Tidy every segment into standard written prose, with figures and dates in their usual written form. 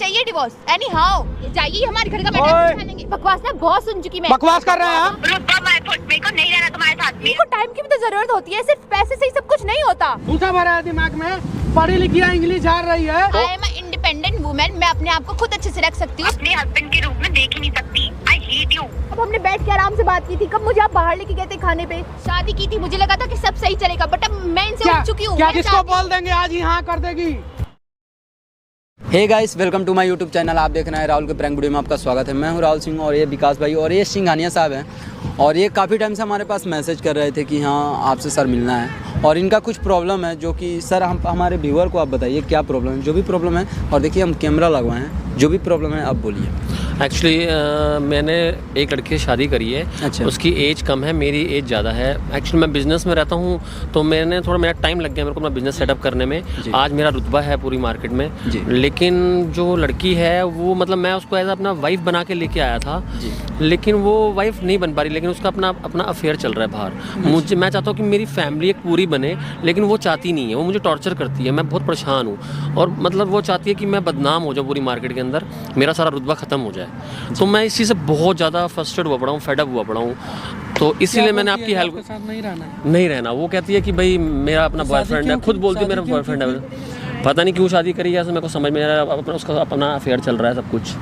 चाहिए divorce any how. जाइए हमारे घर का मैटर। बकवास ना बहुत सुन चुकी मैं। बकवास कर रहे हैं आप। मेरे को नहीं रहना तुम्हारे साथ में। मेरे को टाइम की भी तो जरूरत होती है, सिर्फ पैसे से ही सब कुछ नहीं होता। भूसा भरा है दिमाग में, पढ़ी लिखी है, इंग्लिश झाड़ रही है। आई एम इंडिपेंडेंट वुमेन, मैं अपने आप को खुद अच्छे से रख सकती हूँ। अपने हस्बैंड के रूप में देख ही नहीं सकती। I hate you. अब हमने बैठ के आराम से बात की थी, कब मुझे आप बाहर लेके गए थे खाने पे। शादी की थी, मुझे लगा था कि सब सही चलेगा, बट अब मैं इनसे उठ चुकी हूँ। क्या किसको बोल देंगे आज ही हाँ कर देगी। Hey guys, welcome to my YouTube channel. आप देख रहे हैं राहुल के प्रैंक वीडियो में आपका स्वागत है। मैं हूं राहुल सिंह और ये विकास भाई और ये सिंघानिया साहब हैं। और ये काफ़ी टाइम से हमारे पास मैसेज कर रहे थे कि हाँ आपसे सर मिलना है और इनका कुछ प्रॉब्लम है, जो कि सर हम हमारे व्यूअर को आप बताइए क्या प्रॉब्लम है, जो भी प्रॉब्लम है। और देखिए हम कैमरा लगवाए हैं, जो भी प्रॉब्लम है आप बोलिए। एक्चुअली मैंने एक लड़की से शादी करी है। अच्छा। उसकी एज कम है, मेरी एज ज़्यादा है। एक्चुअली मैं बिज़नेस में रहता हूँ, तो मैंने थोड़ा मेरा टाइम लग गया मेरे को अपना बिज़नेस सेटअप करने में। आज मेरा रुतबा है पूरी मार्केट में। लेकिन जो लड़की है वो मतलब मैं उसको एज अपना वाइफ बना के लेके आया था, लेकिन वो वाइफ नहीं बन पा रही। लेकिन उसका अपना अफेयर चल रहा है बाहर। मैं चाहता हूँ कि मेरी फैमिली एक पूरी बने, लेकिन वो चाहती नहीं है। वो मुझे टॉर्चर करती है, मैं बहुत परेशान हूँ। और मतलब वो चाहती है कि मैं बदनाम हो जाऊँ पूरी मार्केट के अंदर, मेरा सारा रुतबा ख़त्म हो जाए। तो मैं इस चीज़ से बहुत ज़्यादा फ्रस्ट्रेट हुआ पड़ा हूँ, फेड अप हुआ पड़ा हूँ। तो इसीलिए मैंने आपकी हेल्प। नहीं रहना, वो कहती है कि भाई मेरा अपना बॉयफ्रेंड है, खुद बोलती है मेरा बॉयफ्रेंड है। पता नहीं क्यों शादी करी है, मेरे को समझ में आ रहा है। उसका अपना अफेयर चल रहा है सब कुछ।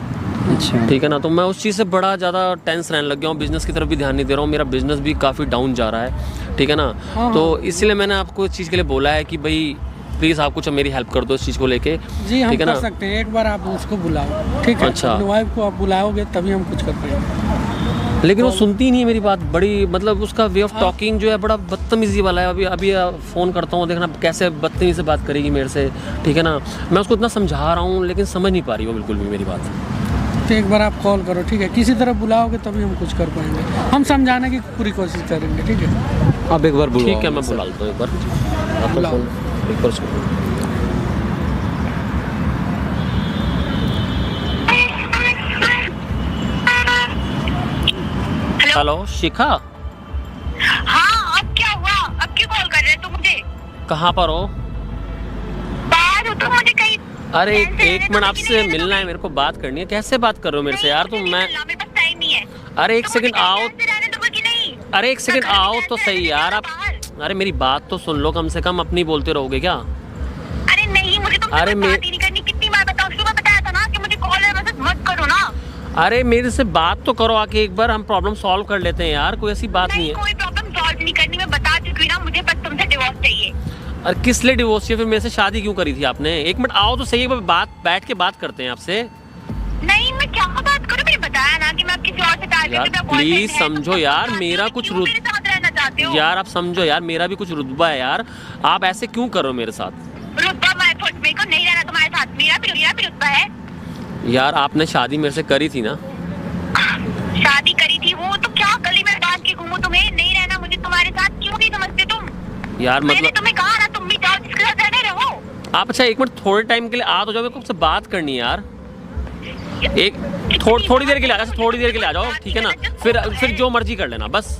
अच्छा, ठीक है ना। तो मैं उस चीज़ से बड़ा ज़्यादा टेंस रहने लग गया हूँ, बिज़नेस की तरफ भी ध्यान नहीं दे रहा हूँ। मेरा बिज़नेस भी काफ़ी डाउन जा रहा है, ठीक है ना। तो इसलिए मैंने आपको इस चीज़ के लिए बोला है कि भाई प्लीज़ आप कुछ मेरी हेल्प कर दो इस चीज़ को लेके। जी हम ठीक है कर ना। सकते हैं, एक बार आप उसको बुलाओ, ठीक है। अच्छा। अपनी वाइफ को आप बुलाओगे तभी हम कुछ कर पाएंगे। लेकिन वो सुनती ही नहीं है मेरी बात। बड़ी मतलब उसका वे ऑफ टॉकिंग जो है बड़ा बदतमीजी वाला है। अभी फ़ोन करता हूँ, देखना कैसे बदतमीजी से बात करेगी मेरे से, ठीक है ना। मैं उसको इतना समझा रहा हूँ लेकिन समझ नहीं पा रही वो बिल्कुल भी मेरी बात। तो एक बार आप कॉल करो, ठीक है। किसी तरह बुलाओगे तभी हम कुछ कर पाएंगे। हम समझाने की पूरी कोशिश करेंगे, ठीक है। आप एक बार बुलाओ। ठीक है, मैं बुला लेता हूँ एक बार। आपका बुलाओ। फ़ोन एक बार। हेलो शिखा। हाँ, अब क्या हुआ? अब क्यों कॉल कर रहे हो तुम मुझे? कहाँ पर हो? बाहर हो तो मुझे कहीं। अरे एक मिनट, आपसे मिलना है मेरे को, बात करनी है। कैसे बात कर रहे हो मेरे से यार तुम? मैं मेरे पास टाइम नहीं है। अरे एक सेकंड आओ। नहीं। अरे एक सेकंड आओ तो सही यार आप। अरे मेरी बात तो सुन लो, कम से कम अपनी बोलते रहोगे क्या? अरे नहीं, मुझे तुमसे अरे बात ही नहीं करनी। कितनी बार बताऊं? सुबह बताया था ना कि मुझे कॉल है, मैसेज मत करो ना। अरे मेरे से बात तो करो आके एक बार, हम प्रॉब्लम सॉल्व कर लेते हैं यार। कोई ऐसी बात नहीं है। कोई प्रॉब्लम सॉल्व नहीं करनी, मैं बता चुकी हूँ ना। मुझे बस तुमसे डिवोर्स चाहिए। अरे किस लिए डिवोर्स चाहिए? फिर मेरे से शादी क्यों करी थी आपने? एक मिनट आओ तो सही, एक बार बैठ के बात करते हैं आपसे। नहीं, मैं क्या बात करूं? मैंने बताया ना कि मैं किसी और से प्यार यार करती हूं। प्लीज समझो यार, मेरा कुछ मेरे साथ रहना चाहते हो? यार आप समझो यार, मेरा भी कुछ रुतबा है यार। आप ऐसे क्यों कर रहे हो मेरे साथ? रुतबा मेरे को नहीं रहना तुम्हारे साथ। मेरा भी रुतबा है यार। आपने शादी मेरे से करी थी ना? शादी करी थी वो तो क्या गली में बांध के घूमो? तुम्हें नहीं रहना मुझे तुम्हारे साथ, क्यों नहीं समझते तुम? यार मैंने मतलब तुम्हें कहा ना, तुम भी जाओ जिसके साथ रहने रहो। आप अच्छा एक मिनट थोड़े टाइम के लिए आ तो जाओ, मेरे को आपसे बात करनी है यार। एक थोड़ी देर के लिए आ जाओ, थोड़ी देर के लिए आ जाओ, ठीक है ना। फिर जो मर्जी कर लेना, बस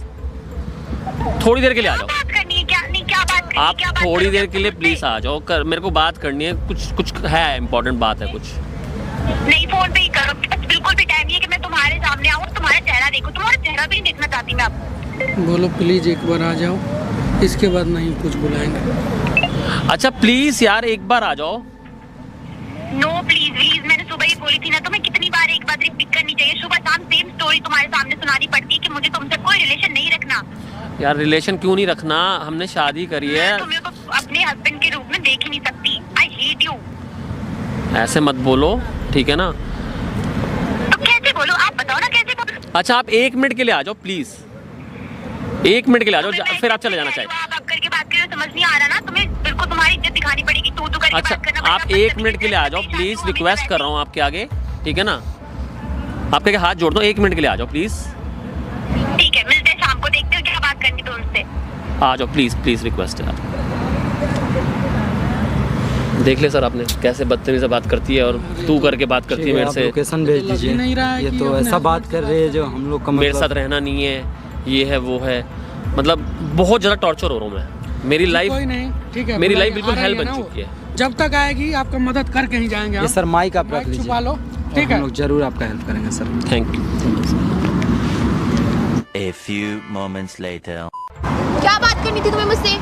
थोड़ी देर के लिए आ जाओ। बात करनी है क्या? नहीं, क्या बात करनी है? आप क्या बात थोड़ी करनी देर है? के लिए प्लीज आ जाओ, मेरे को बात करनी है। कुछ है, इम्पोर्टेंट बात है कुछ। नहीं, फोन पे ही करो। बिल्कुल भी टाइम नहीं है कि मैं तुम्हारे सामने आऊँ, तुम्हारा चेहरा देखो। तुम्हारा चेहरा भी नहीं देखना चाहती मैं अब। बोलो प्लीज एक बार आ जाओ, इसके बाद नहीं कुछ बुलाएंगे। अच्छा प्लीज यार एक बार आ जाओ। नो प्लीज, मैंने सुबह ही बोली थी ना तुम्हें। कितनी बार एक बात रिपीट करनी चाहिए? सुबह शाम सेम स्टोरी तुम्हारे सामने सुनानी पड़ती है कि मुझे तुमसे कोई रिलेशन नहीं रखना। यार रिलेशन क्यों नहीं रखना? हमने शादी करी है। मैं तुम्हें अपने हस्बैंड के रूप में देख ही नहीं सकती। I hate you. ऐसे मत बोलो, ठीक है ना। तो कैसे बोलो? आप बताओ ना कैसे बोलो। अच्छा आप 1 मिनट के लिए आ जाओ प्लीज, 1 मिनट के लिए आ जाओ, फिर आप चले जाना चाहिए। आप करके बात कर रहे हो, समझ नहीं आ रहा ना तुम्हें? बिल्कुल तुम्हारी इज्जत दिखानी पड़ेगी। तू करके अच्छा बात करना आप 1 मिनट के लिए आ जाओ प्लीज, रिक्वेस्ट कर रहा हूँ आपके आगे, ठीक है ना। आपके हाथ जोड़ दो, 1 मिनट के लिए आ जाओ प्लीज। ठीक है, मिलते हैं शाम को, देखते हो क्या बात करनी तुमसे। आ जाओ प्लीज, रिक्वेस्ट है यार। देख ले सर, आपने कैसे बदतमीजी से बात करती है और तू करके बात करती है मेरे से। लोकेशन भेज दीजिए। नहीं रहा है ये कि तो अपने ऐसा बात कर रहे हैं जो हम लोग का मेरे मतलब साथ रहना नहीं है, ये है वो है, मतलब बहुत ज़्यादा टॉर्चर हो रहा हूँ मैं। मेरी लाइफ कोई नहीं, ठीक है। मेरी लाइफ बुलाइए, बिल्कुल आ हेल रही है बन ना वो? चुकी है। जब तक आएगी आपका मदद करके ही जाएंगे हम। ये सर माइक आप रख माइक लीजिए, छुपा लो, और ठीक हम है। लोग जरूर आपका हेल्प करेंगे sir. Thank you. A few moments later. क्या बात करनी थी तुम्हें मुझसे?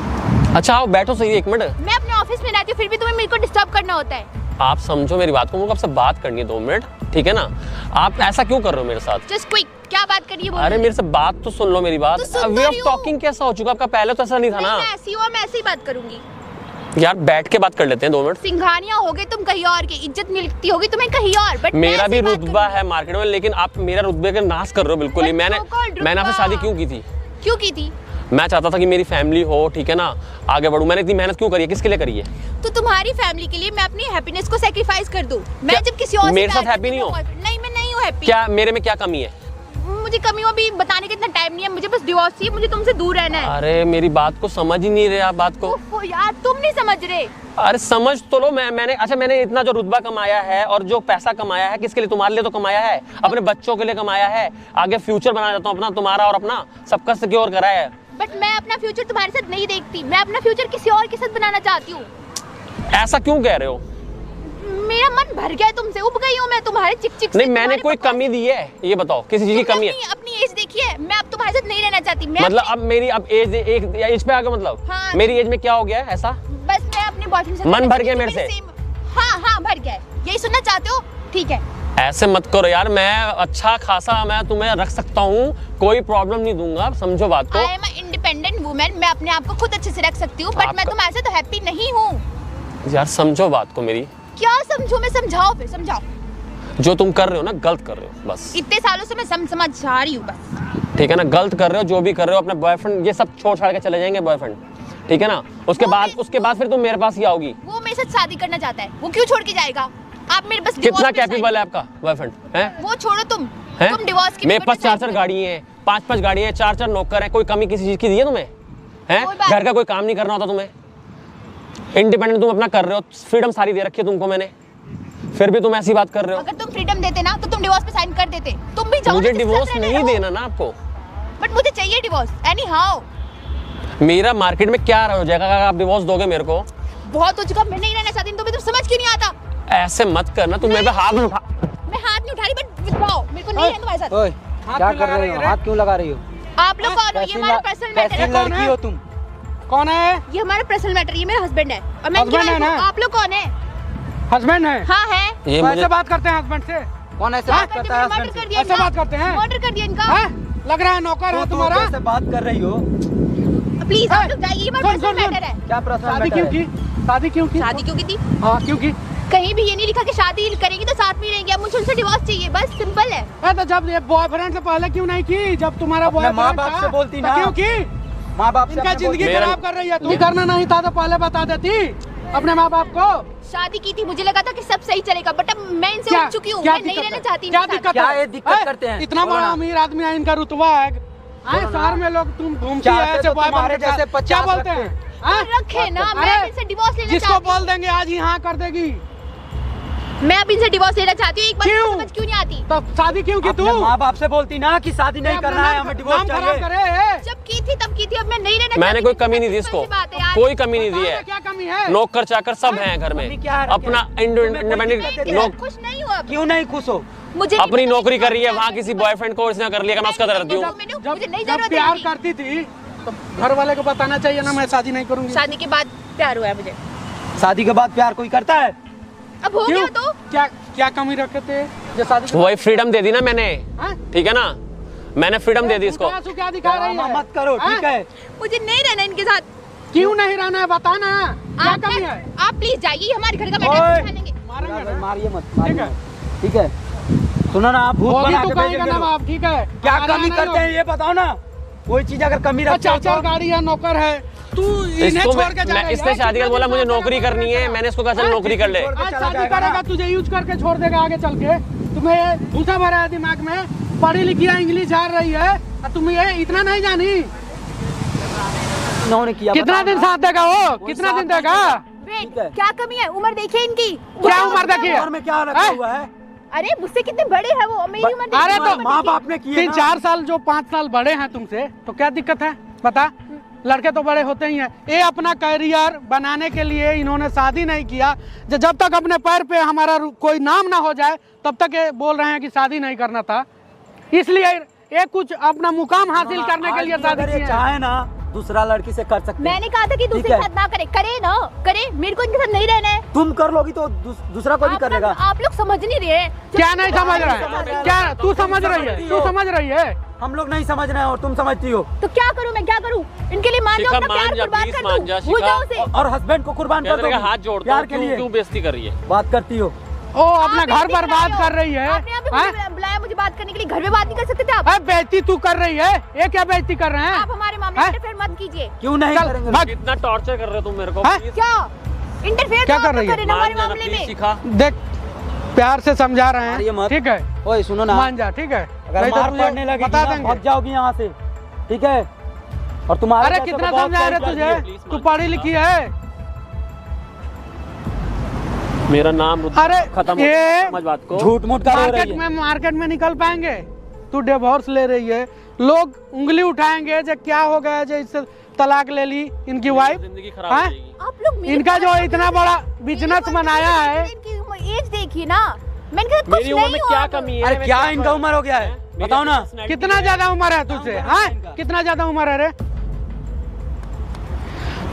अच्छा आओ बैठो सही, एक मिनट। मैं अपने ऑफिस में रहती हूँ, फिर भी तुम्हें मेरे को डिस्टर्ब करना होता है। आप समझो मेरी बात को, मुझे आपसे बात करनी है 2 मिनट, ठीक है ना? आप ऐसा क्यों कर रहे हो मेरे साथ? जस्ट क्विक, क्या बात करनी है बोलो। अरे मेरे से बात तो सुन लो मेरी बात। तो सुन वे तो ऑफ रही हूँ। टॉकिंग कैसा हो चुका आपका? पहले तो ऐसा नहीं था ना मैं ऐसी हूँ, मैं ऐसे ही बात करूंगी। यार। बैठ के बात कर लेते हैं 2 मिनट। सिंघानिया हो गए तुम कहीं और की, इज्जत मिलती होगी तुम्हें कहीं और, बट मेरा भी रुतबा है मार्केट में, लेकिन आप मेरा रुतबे का नाश कर रहे हो बिल्कुल ही। But मैंने so-called मैंने आपसे रुतबा। शादी क्यों की थी? क्यों की थी? मैं चाहता था कि मेरी फैमिली हो, ठीक है ना, आगे बढ़ूं। मैंने इतनी मेहनत क्यों करी है? किसके लिए करी है? तो तुम्हारी फैमिली के लिए मैं अपनी हैप्पीनेस को सैक्रिफाइस कर दूं। मैं क्या- जब किसी और से मेरे प्यार साथ happy करती नहीं हूँ, हो? नहीं मैं नहीं हूँ हैप्पी। क्या मेरे में क्या कमी है? मुझे कमियों भी बताने का इतना टाइम नहीं है, मुझे बस डिवोर्स चाहिए, मुझे तुमसे दूर रहना है। अरे मेरी बात को समझ ही नहीं रहे आप बात को। ओफो यार, तुम नहीं समझ रहे। अरे समझ तो लो। मैंने इतना जो रुतबा कमाया है और जो पैसा कमाया है, किसके लिए? तुम्हारे लिए तो कमाया है, अपने बच्चों के लिए कमाया है। आगे फ्यूचर बनाना चाहता हूँ अपना, तुम्हारा और अपना, सबका सिक्योर करा है। बट मैं अपना फ्यूचर तुम्हारे साथ नहीं देखती, मैं अपना फ्यूचर किसी और के साथ बनाना चाहती हूँ। ऐसा क्यों कह रहे हो? मेरा मन भर गया है तुमसे, उब गई हूँ मैं तुम्हारे चिक चिक से, नहीं मैंने तुम्हारे कोई बकवास कमी दी है? ये बताओ, किसी चीज की तुमने कमी है? अपनी एज देखी है, मैं अब तुम्हारे साथ नहीं रहना चाहती। मैं मतलब अब मेरी अब एज एक एज पे आ गया, मतलब हाँ। मेरी एज में क्या हो गया है ऐसा? बस मैं अपने बॉयफ्रेंड से मन भर गया मेरे से? हाँ हाँ भर गया है। यही सुनना चाहते हो? ठीक है। ऐसे मत करो यार, मैं अच्छा खासा मैं तुम्हें रख सकता हूँ, कोई प्रॉब्लम नहीं दूंगा, समझो बात को। आई एम इंडिपेंडेंट वुमेन, मैं अपने आप को खुद अच्छे से रख सकती हूँ, बट मैं आपका- तुम्हारे साथ हैप्पी नहीं हूँ। यार समझो बात को मेरी। क्या समझो? मैं समझाओ, फिर समझाओ। जो तुम कर रहे हो ना, गलत कर रहे हो बस। इतने सालों से मैं समझ आ रही हूँ बस। ठीक है ना, गलत कर रहे हो जो भी कर रहे हो। अपने बॉयफ्रेंड ये सब छोड़ छाड़ के चले जाएंगे बॉयफ्रेंड, ठीक है ना? उसके बाद फिर तुम मेरे पास ही आओगी। वो मेरे साथ शादी करना चाहता है, वो क्यों छोड़ के जाएगा? आप मेरे बस कितना divorce पे कैपेबल है sign- आपका बॉयफ्रेंड है? वो छोड़ो तुम हैं? तुम डिवोर्स की मेरे पेपर पास पे 4 sign गाड़ी हैं, 5 गाड़ी हैं, 4 नौकर हैं। कोई कमी किसी चीज की दी है तुम्हें? हैं? कोई बात घर का कोई काम नहीं करना होता तुम्हें? इंडिपेंडेंट तुम अपना कर रहे हो, फ्रीडम सारी दे रखी है तुमको मैंने, फिर भी तुम ऐसी बात कर रहे हो। अगर तुम फ्रीडम देते ना तो तुम डिवोर्स पे साइन कर देते। तुम भी जाओ, मुझे जिसके साथ डिवोर्स रहना नहीं रहो। देना ना आपको। बट मुझे चाहिए डिवोर्स एनी हाउ। मेरा मार्केट में क्या हो जाएगा अगर आप डिवोर्स दोगे मेरे को? बहुत हो चुका, मैं नहीं रहना चाहती, तुम्हें तो समझ क्यों नहीं आता? ऐसे मत करना, तुम मेरे पे हाथ मत उठा। मैं हाथ नहीं उठा रही, बट विथड्रॉ, मेरे को नहीं रहना तुम्हारे साथ। ओए, क्या क्यों कर लगा रहे रही हो? है? हाथ क्यों लगा रही हो? आप लोग कौन हो? ये हमारा पर्सनल मैटर कैसी है। लड़की हो तुम? कौन है? ये हमारा पर्सनल मैटर, ये मेरा हस्बैंड है और मैं इनकी Husband है wife हूँ। ना? आप लोग कौन है? हस्बैंड है? हाँ है। ये तो मुझे ऐसे बात करते हैं हस्बैंड से? कौन ऐसे क्या बात करते करता है हैं? मर्डर हस्बैंड कर से? दिया ऐसे इनका। बात करते हैं? मर्डर कर दिया इनका। हैं? लग रहा है नौकर है तू तुम्हारा? कैसे बात कर रही हो? प्लीज आप लोग जाइए, ये हमारा सुन, पर्सनल सुन, मैटर है। क्या प्रश्न शादी क्यों की? शादी क्यों की? शादी क्यों की थी? हाँ क्यों की? कहीं भी ये नहीं लिखा कि शादी करेंगी तो साथ में ही रहेंगे। अब मुझे उनसे डिवोर्स चाहिए, बस सिंपल है। तो जब ये बॉयफ्रेंड से पहले क्यों नहीं की? जब तुम्हारा अपने बॉयफ्रेंड माँ बाप से बोलती ना। क्यों की? माँ बाप से इनका अपने जिंदगी बोल- मेरा- खराब कर रही है। तू करना नहीं था तो पहले बता देती अपने माँ बाप को। शादी की थी, मुझे लगा था कि सब सही चलेगा, बट अब मैं इनसे क्या उठ चुकी हूँ, क्या मैं नहीं दिक्कत रहना है? चाहती क्या इनके साथ। दिक्कत क्या है? ये दिक्कत करते हैं? इतना बोलो बड़ा ना। अमीर आदमी है, इनका रुतबा है। शहर में लोग तुम घूमती चाहते है ऐसे तो बॉयफ्रेंड तुम्हारे के साथ। जैसे 50 क्या बोलते रखते हैं? हैं। हाँ? तो रखे ना, मैं अब इनसे डिवोर्स लेना जिसको चाहती बोल देंगे आज ही हाँ कर देगी। हूँ। मैं अब इनसे डिवोर्स लेना चाहती हूँ। एक बार क्यों? समझ क्यों नहीं आती? तो शादी क्यों की तू? अपने माँ बाप से बोलती ना कि शादी नहीं अपना करना है, नाम- हमें डिवोर्स नाम खराब चाहिए। करे। जब की थी तब की थी, अब मैं नहीं रहना मैंने चाहती। कोई कमी नहीं दी इसको, सिंपल सी बात है यार। कोई कमी नहीं दी बताओ है। ना क्या कमी है? नौकर चाकर सब हैं घर में, कमी क्या है? अपना तुम्हें कोई दिक्कत इंडिपेंडेंट है? मैं नौक खुश नहीं हूँ अब। क्यों नहीं खुश हो? मुझे अपनी नौकरी कर रही है, वहाँ किसी बॉयफ्रेंड को इसने कर लिया, मैं उसका करती हूँ। जब मुझे नहीं जब जरूरत प्यार है करती थी तो घर वाले को बताना चाहिए ना, मैं शादी नहीं करूंगी। शादी के बाद प्यार हुआ है मुझे। शादी के बाद प्यार कोई करता है? अब हो क्यों? गया तो क्या क्या कमी रखे थे जो शादी के वही फ्रीडम दे दी ना मैंने, हाँ? ठीक है ना? मैंने फ्रीडम दे दी इसको। आंसू क्या दिखा रही ड्रामा है? मत करो, ठीक हाँ? है? मुझे नहीं रहना इनके साथ। क्यों नहीं रहना है बता ना, क्या आप कमी है? आप प्लीज जाइए, हमारे घर का ओए! मैटर संभालेंगे। मारेंगे ना? मारिए मत, ठीक मारिए है। मत। ठीक है, सुनो ना, आप भूत होगी बना तो के कहेंगे भेजेंगे ना लोग। बाप, ठीक है। क्या हमारा कमी ना करते लोग। हैं ये बताओ ना। कोई चीज अगर कमी रखते हो 4 गाड़ी है, नौकर है, तू इन्हें इसको छोड़ के जा रही है। इसने शादी का बोला मुझे नौकरी करनी है, मैंने इसको कहा चल नौकरी कर ले। छोड़ के आज चला शादी जाएगा करेगा ना। तुझे यूज करके छोड़ देगा आगे चल के। तुम्हें भूसा भरा है दिमाग में, पढ़ी लिखी है, इंग्लिश जा रही है, और तुम ये इतना नहीं जानी। इन्होंने किया कितना बताओ दिन ना। साथ देगा वो? कोई कितना साथ दिन नहीं देगा? वेट, ठीक है। क्या कमी है? उम्र देखिए इनकी। क्या उम्र देखी है? उम्र में क्या रखा हैं? हुआ है? अरे मुझसे कितने बड़े हैं वो, मेरी उम्र देखिए, अरे उनकी तो उम्र माँ देखिए। बाप ने किए 3-4 साल जो 5 साल बड़े हैं तुमसे, तो क्या दिक्कत है बता? लड़के तो बड़े होते ही हैं। ये अपना करियर बनाने के लिए इन्होंने शादी नहीं किया। जब तक अपने पैर पे हमारा कोई नाम ना हो जाए तब तक ये बोल रहे हैं कि शादी नहीं करना था। इसलिए ये कुछ अपना मुकाम हासिल करने के लिए शादी किए हैं। चाहे ना दूसरा लड़की से कर सकते हैं। मैंने कहा था कि दूसरे के साथ ना करे, करे ना करे, मेरे को इनके साथ नहीं रहना है। तुम कर लोगी तो दूसरा कोई भी कर लेगा। आप लोग समझ नहीं रहे। क्या नहीं समझ रहा है? क्या तू समझ रही है? तू समझ रही है? हम लोग नहीं समझ रहे हैं और तुम समझती हो। तो क्या करूं मैं, क्या करूं? इनके लिए मान जाओ, अपना प्यार कुर्बान कर दूं, भूल जाओ उसे। और हस्बैंड को कुर्बान कर दो हाथ जोड़ता प्यार हूं, के लिए। क्यों बेइज्जती कर रही है? बात करती हो। ओ अपना घर बर्बाद कर रही है। आपने अभी बुलाया मुझे बात करने के लिए, घर में बात नहीं कर सकते थे आप? बेइज्जती तू कर रही है। ये क्या बेइज्जती कर रहे हैं? आप हमारे मामले में इंटरफेयर मत कीजिए। क्यों नहीं चल, करेंगे? भाग। कितना टॉर्चर कर रहे हो तुम मेरे को? क्या इंटरफेयर क्या कर रही है? हमारे मामले में? सिखा देख प्यार से समझा रहे अरे हैं, मत। ठीक है? ओए सुनो ना, मान जा, ठीक है? अगर नहीं तो मार तुझे पड़ने लगेगी बता ना, देंगे। भाग जाओगी यहाँ से, ठीक है? और तुम्हारे अरे जैसे कितना को बहुत समझा रहे कॉल कर तुझे? दिए। तू पढ़ी लिखी है? मेरा नाम अरे खत्म ये समझ बात को। झूठ मूठ का रो रही है। मार्केट में निकल पाएंगे? तू डिवोर्स ले रही है, लोग उंगली उठाएंगे जो क्या हो गया, जो इससे तलाक ले ली इनकी वाइफ। जिंदगी खराब हो जाएगी। आप लोग मेरे इनका जो साथ इतना बड़ा बिजनेस बनाया है। इनकी एज देखिए ना, मैंने कहा कुछ मेरी उम्र में नहीं क्या हुआ। कमी है? अरे क्या इनका उम्र हो गया है बताओ ना। कितना ज्यादा उम्र है तुझसे? हाँ कितना ज्यादा उम्र है रे?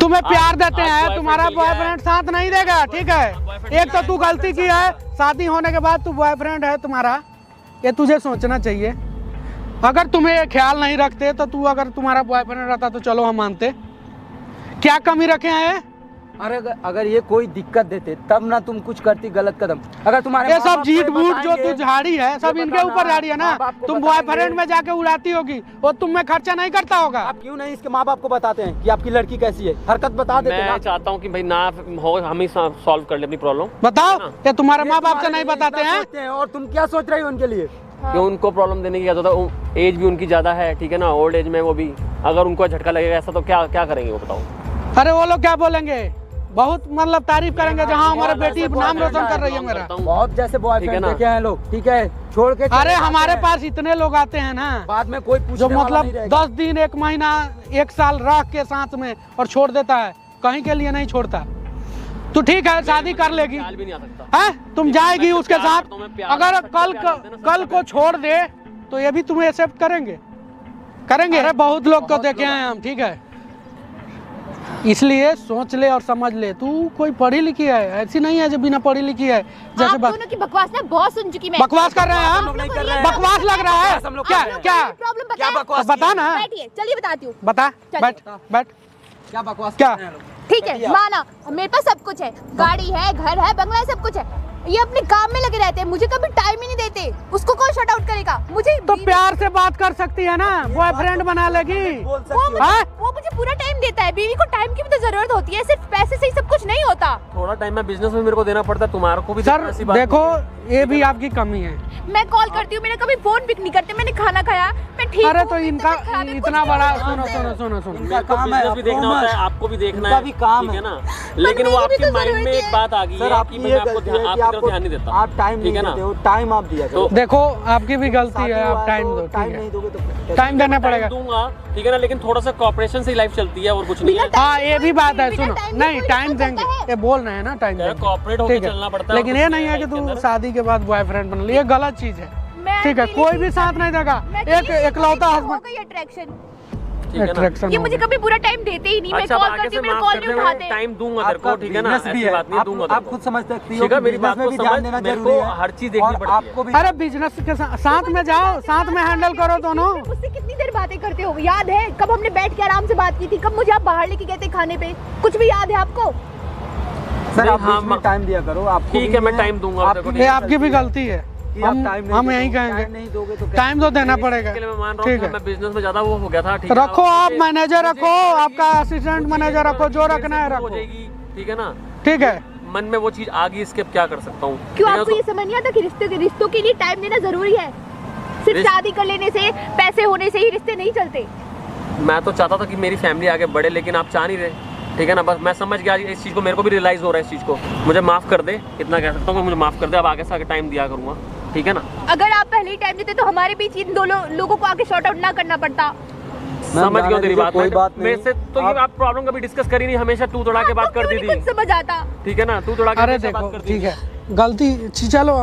तुम्हें प्यार देते आज हैं, boyfriend तुम्हारा मिल गया है। बॉयफ्रेंड साथ नहीं देगा, ठीक है? एक तो तू गलती की है, शादी होने के बाद तू बॉयफ्रेंड है तुम्हारा, ये तुझे सोचना चाहिए। अगर तुम्हें ये ख्याल नहीं रखते तो तू, अगर तुम्हारा बॉयफ्रेंड रहता तो चलो हम मानते। क्या कमी रखे हैं? अरे अगर ये कोई दिक्कत देते तब ना तुम कुछ करती गलत कदम। अगर तुम्हारे ये माँ सब बाप झीठ को बूट जो बताएंगे, तू झाड़ी है सब ये इनके बताना, ऊपर झाड़ी है ना। माँ बाप को तुम बताएंगे। बॉयफ्रेंड में जाके उड़ाती होगी, वो तुम में खर्चा नहीं करता होगा। आप क्यों नहीं इसके माँ बाप को बताते हैं कि आपकी लड़की कैसी है? हरकत बता देते मैं ना। चाहता हूँ कि भाई ना हो, हम ही सॉल्व कर ले अपनी प्रॉब्लम। बताओ, ये तुम्हारे ये माँ बाप से तुम्हारे नहीं लिए बताते इतना हैं? सोचते हैं और तुम क्या सोच रही हो उनके लिए? क्यों उनको प्रॉब्लम देने की क्या जरूरत है? एज भी उनकी ज्यादा है, ठीक है ना? ओल्ड एज में वो भी, अगर उनको झटका लगेगा ऐसा तो क्या क्या करेंगे वो बताओ? अरे वो लोग क्या बोलेंगे? बहुत मतलब तारीफ करेंगे जहाँ हमारे बेटी नाम रोशन कर रही है मेरा। बहुत जैसे ठीक है बॉयफ्रेंड ना? देखे हैं लोग, ठीक है? छोड़ के चले अरे जाते हमारे हैं। पास इतने लोग आते हैं ना, बाद में कोई पूछने जो वाला मतलब नहीं रहेगा। 10 दिन, 1 महीना, 1 साल रह के साथ में और छोड़ देता है, कहीं के लिए नहीं छोड़ता। तो ठीक है शादी कर लेगी, ख्याल भी नहीं आ सकता। है तुम जाएगी मैं उसके प्यार साथ। करता हूं, मैं प्यार अगर करता हूं, प्यार करते हैं ना, कल को छोड़ दे तो ये भी तुम्हें एक्सेप्ट करेंगे? अरे बहुत लोग को देखे हैं हम, ठीक है? इसलिए सोच ले और समझ ले। तू कोई पढ़ी लिखी है, ऐसी नहीं है जो बिना पढ़ी लिखी है। जैसे आप दोनों की बकवास ना बहुत सुन चुकी मैं। बकवास कर रहे हैं हम हम? लोग नहीं कर रहे हैं। बकवास लग रहा है हम लोग क्या? कर रहे हैं। क्या प्रॉब्लम क्या बताएं? बकवास बता ना, बैठिए, चलिए बताती हूँ। बता। चल। बैठ बैठ। क्या बकवास क्या? कर रहे हैं लोग? ठीक है माना, मेरे पास सब कुछ है, गाड़ी है, घर है, बंगला है, सब कुछ है। ये अपने काम में लगे रहते हैं, मुझे कभी टाइम ही नहीं देते। उसको कौन शट आउट करेगा? मुझे तो प्यार से बात कर सकती है ना, बॉयफ्रेंड बना लेगी। बोल सकती वो हो। मुझे, हाँ? वो मुझे पूरा टाइम देता है। बीवी को टाइम की भी तो जरूरत होती है, सिर्फ पैसे से ही सब कुछ नहीं होता। थोड़ा टाइम मैं बिजनेस में मेरे को देना पड़ता है, तुम्हारे को भी सर देखना, ऐसी बात देखो नहीं। ये भी आपकी कमी है। मैं कॉल करती हूँ, मेरा कभी फोन पिक नहीं करते। मैंने खाना खाया, मैं ठीक अरे हूँ, तो मेरी इनका तबीयत खराब है, इतना कुछ बड़ा, नहीं सुनो होता है। सुनो सुनो सुनो, इनका मेरे को काम है, बिजनेस भी देखना आपको होता है, मत- आपको भी देखना इनका है, भी काम ठीक है है। ना? लेकिन वो मेरी भी आपके तो माइंड में जरूरत एक है। बात आ गई सर है कि आपकी मैं ये आपको गलती है कि आपकी तरफ ध्यान नहीं देता। आप टाइम नहीं ठीक है ना? देते हो, टाइम आप दिया करो। देखो आपकी भी गलती है, आप टाइम दो, टाइम ठीक नहीं है? दोगे तो टाइम देना पड़ेगा। दूंगा, ठीक है ना? लेकिन थोड़ा सा कॉपरेशन से ही लाइफ चलती है और कुछ नहीं है। हाँ ये भी बात है, बिना सुनो टाइम नहीं के टाइम कोई देंगे, चलता है। ये बोल रहे हैं ना टाइम यार, देंगे, cooperate होके ठीक है? चलना पड़ता है, लेकिन और ये कुछ नहीं है कि नहीं है तू इसके शादी के बाद बॉयफ्रेंड बन ले, ये गलत चीज है, मैं ठीक है? अकेली कोई थी, भी साथ नहीं देगा, मैं एक अकेली थी, इकलौता हो हस्बैंड। गई अट्रैक्शन। ठीक है ना? अट्रैक्शन ये मुझे कभी पूरा टाइम देते ही नहीं। मैं अच्छा, कॉल आगे करती से हूँ, मेरा माफ कॉल कर नहीं दे, मैं उठाते। टाइम दूंगा तेरे आपका को, ठीक है ना? बिजनेस भी ऐसी है, बात नहीं दूंगा आप तेरे को। खुद समझ सकती हो ठीक है, कि मेरी बिजनेस बात में को भी ध्यान समझ, देना मेरे जरूरी को है हर चीज देखनी और पड़ती है। आपको भी अरे बिजनेस के साथ में जाओ, साथ में हैंडल करो दोनों। मुझसे कितनी देर बातें करते हो? याद है कब हमने बैठ के आराम से बात की थी? कब मुझे आप बाहर लेके गए थे खाने पे? कुछ भी याद है आपको? सर आप हाँ, बीच में टाइम दिया करो। आपको ठीक भी है, मैं है, टाइम दूंगा आपकी तेरे को, ये आपकी भी गलती है, कि आप टाइम नहीं हम दोगे, यही टाइम कहेंगे, नहीं दोगे तो टाइम तो देना पड़ेगा, इसके लिए मैं मान रहा ठीक हूँ है? मैं बिजनेस में ज्यादा वो हो गया था, ठीक है ना? रखो आप मुझे- मैनेजर रखो, मुझे- आपका असिस्टेंट मैनेजर रखो, जो रखना है हो रखो, जाएगी, ठीक है ना? ठीक है? मन में वो चीज आ गई, इसके अब क्या कर सकता हूँ? क्यों ठीक है, आपको ये समझ नहीं आता कि रिश्तों के लिए टाइम देना जरूरी है? सिर्फ रिश्त- शादी कर लेने से, पैसे होने से ही रिश्ते नहीं चलते। मैं तो चाहता था कि मेरी फैमिली आगे बढ़े, लेकिन आप चाह नहीं रहे, ठीक है ना? बस मैं समझ गया इस चीज़ को, मेरे को भी रियलाइज़ हो रहा है इस चीज़ को। मुझे माफ़ कर दे, इतना कह सकता हूँ कि मुझे माफ़ कर दे, अब आगे से आगे टाइम दिया करूँगा, ठीक है ना? अगर आप पहले ही टाइम देते तो हमारे बीच इन दो लोगों को आके शॉर्ट आउट ना करना पड़ता। समझ गया तेरी बात। कोई बात नहीं। मेरे से तो ये आप प्रॉब्लम कभी डिस्कस करी नहीं, हमेशा तू तोड़ा के बात करती थी। समझ आता। ठीक है ना, तू तोड़ा के अरे हमेशा देखो बात करती ठीक थी। है, गलती चलो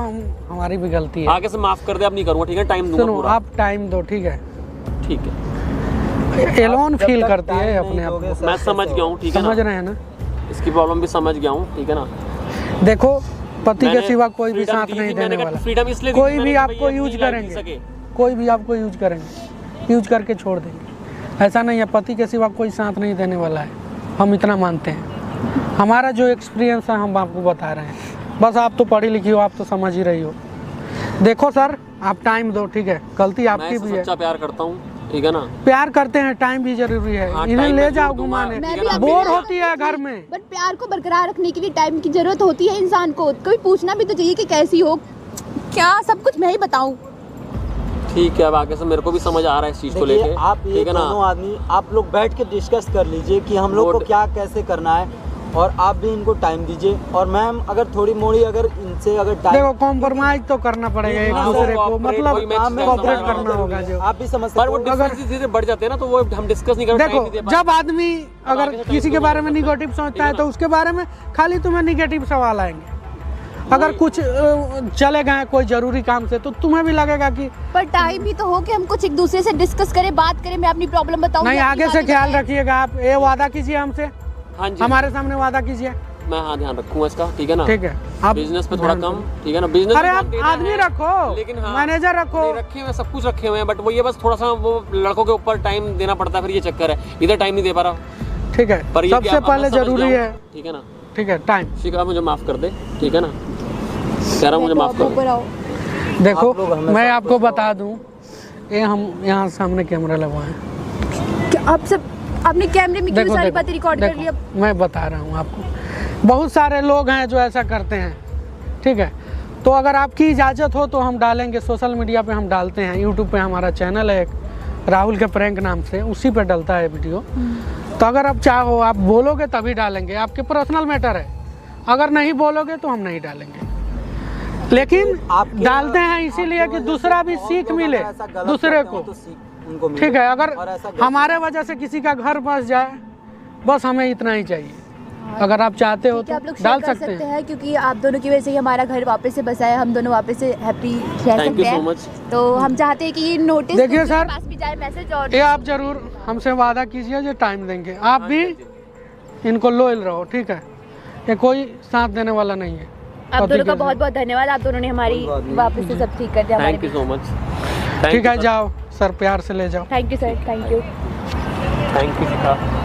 हमारी भी गलती है। आगे से माफ कर दे, अब नहीं करूँगा। ठीक है, टाइम दूंगा सुनो पूरा। आप टाइम दो, ठीक है। ठीक है, एलोन फील करती है अपने आप को, मैं समझ गया हूँ। ठीक है समझ ना, रहे हैं ना। इसकी प्रॉब्लम भी समझ गया हूँ। ठीक है ना, देखो पति के मैंने सिवा कोई भी freedom साथ दी नहीं थी, देने मैंने कहा वाला। freedom इसलिए दी थी, कोई मैंने भी कहा आपको भैया यूज अपनी life जी करेंगे, सके। कोई भी आपको यूज करेंगे, यूज करके छोड़ देंगे। ऐसा नहीं है, पति के सिवा कोई साथ नहीं देने वाला है, हम इतना मानते हैं। हमारा जो एक्सपीरियंस है हम आपको बता रहे हैं। बस आप तो पढ़ी लिखी हो, आप तो समझ ही रही हो। देखो सर आप टाइम दो, ठीक है, गलती मैं आपकी इससे भी है। सच्चा प्यार करता हूँ। ठीक है ना, प्यार करते हैं, टाइम भी जरूरी है। हाँ, इन्हें time ले मैं जाओ जोड़ दूंगा। घुमाने, मैं भी आपसे बोर प्यार होती है घर में। बट प्यार को बरकरार रखने के लिए टाइम की जरूरत होती है इंसान को। कभी पूछना भी तो चाहिए कि कैसी हो, क्या सब कुछ मैं ही बताऊं। ठीक है, अब आगे से मेरे को भी समझ आ रहा है इस चीज़ को देखिए, लेके। आप ये ठीक है ना, दोनों आदमी आप लोग बैठ के डिस्कस कर लीजिए कि हम लोग को Good. क्या कैसे करना है, और आप भी इनको टाइम दीजिए। और मैम अगर थोड़ी मोड़ी अगर इनसे अगर देखो टाइम कॉम्प्रोमाइज तो करना पड़ेगा एक हाँ, दूसरे को, cooperate, मतलब वही मैं चीज़ कहना कॉपरेट चाह रहा हूँ। करना होगा। जो आप भी समझ पर वो सकते हो। डिफरेंस धीरे बढ़ जाते हैं ना, तो वो हम डिस्कस नहीं कर देखो time नहीं दे पाते। जब आदमी अगर आगे से किसी time के दो बारे में मेरे को। निगेटिव सोचता है ठीक है तो उसके बारे में खाली तुम्हें निगेटिव सवाल आएंगे। अगर कुछ चले गए कोई जरूरी काम से तो तुम्हें भी लगेगा कि पर टाइम भी तो हो कि हम कुछ एक दूसरे से डिस्कस करें, बात करें, मैं अपनी प्रॉब्लम बताऊं। नहीं, आगे से ख्याल रखिएगा। आप ये वादा कीजिए हमसे, हाँ जी, हमारे सामने वादा कीजिए, मैं हाँ ध्यान रखूंगा इसका। ठीक है ना, ठीक है। आप बिजनेस पे थोड़ा ध्यान कम। दो। ठीक है ना, बिजनेस अरे आप आदमी रखो, लेकिन हाँ, मैनेजर रखो। नहीं, रखे हुए सब कुछ रखे हुए हैं, बट वो ये बस थोड़ा सा वो लड़कों के ऊपर टाइम देना पड़ता है, फिर ये चक्कर है, इधर टाइम नहीं दे पा रहा। ठीक है, पर ये कि सबसे आप- अब पहले मैं समझ जरूरी गया है, हूँ। ठीक है ना, ठीक है, टाइम। शिखा मुझे माफ कर दे। ठीक है ना, कह रहा हूँ मुझे माफ कर दे। देखो आप लोग हमेशा मैं आपको खुश रहो। बता दूं, ये हम यहाँ सामने कैमरा लगवाएं। आप सब अपने कैमरे में क्यों देखो सारी बातें रिकॉर्ड कर देखो, लिया। मैं बता रहा हूँ आपको, बहुत सारे लोग हैं जो ऐसा करते हैं। ठीक है, तो अगर आपकी इजाज़त हो तो हम डालेंगे, सोशल मीडिया पे हम डालते हैं। यूट्यूब पे हमारा चैनल है एक, राहुल के प्रैंक नाम से, उसी पे डलता है वीडियो। तो अगर आप चाहो, आप बोलोगे तभी डालेंगे, आपके पर्सनल मैटर है। अगर नहीं बोलोगे तो हम नहीं डालेंगे, लेकिन आपके- डालते हैं इसीलिए कि दूसरा भी सीख मिले ऐसा गलत दूसरे करते को। हो तो सीख उनको मिले। ठीक है, अगर और ऐसा गलत- हमारे वजह से किसी का घर बस जाए, बस हमें इतना ही चाहिए। अगर आप चाहते हो ठीक है, तो आप लोग डाल शेयर कर सकते हैं। हैं क्योंकि आप दोनों की वजह से ही हमारा घर वापस से बसा है, हम दोनों वापस से हैप्पी रह Thank सकते you so हैं। much. तो हम चाहते हैं कि ये नोटिस देखिए सर, पास भी जाए मैसेज, और ये आप जरूर हमसे वादा कीजिए जो टाइम देंगे। आप भी इनको लोयल रहो, ठीक है, ये कोई साथ देने वाला नहीं है। आप दोनों का पति के बहुत बहुत धन्यवाद। आप दोनों ने हमारी कोई बात नहीं। वापस से सब ठीक कर दिया हमारे थैंक यू सो मच। साथ। ठीक है, जाओ सर, प्यार से ले जाओ। Thank you sir, thank you. Thank you Shikha.